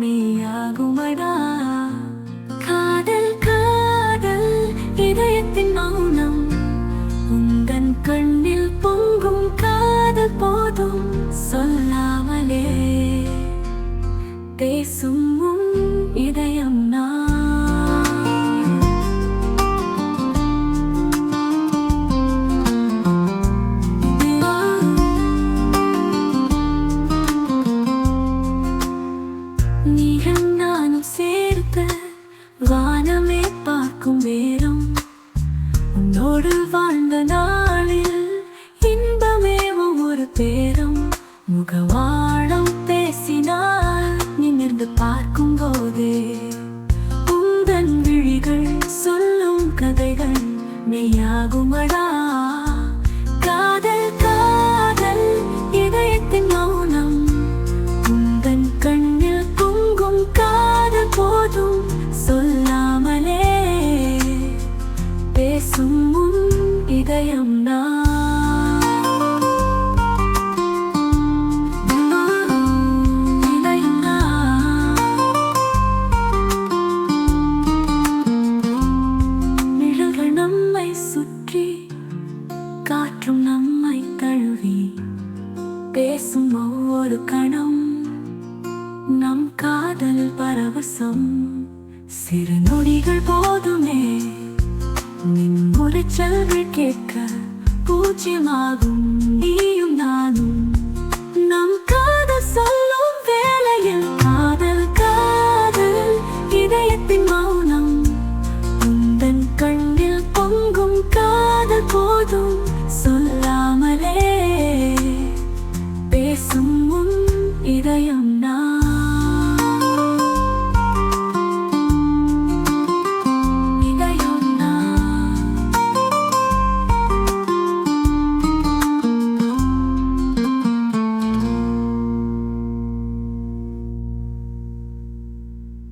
மெய்யாகுமடா. காதல் காதல் இதயத்தின் மௌனம், உந்தன் கண்ணில் பொங்கும் காதல் போதும். சொல்லாமலே பேசும் உன் இதயம் நான். நீயும் நானும் சேர்த்து வானமே பார்க்கும் நேரம், உன்னோடு வாழ்ந்த நாளில் இன்பமே ஒவ்வொரு பேரும். முகவாழம் பேசினால் நிமிர்ந்து பார்க்கும் போதே உந்தன் விழிகள் சொல்லும் கதைகள் மெய்யாகுமடா. காதல் காதல் இதயத்தின் மௌனம், உந்தன் கண்ணில் பொங்கும் காதல் போதும். சொல்லாமலே பேசும் உன் இதயம் நான். சுற்றி காற்றும் நம்மை தழுவி பேசும் ஒவ்வொரு கணம் நம் காதல் பரவசம். சிறு நொடிகள் போதுமே நின் உரைச்சல்கள் கேட்க பூஜ்யமாகும் நீ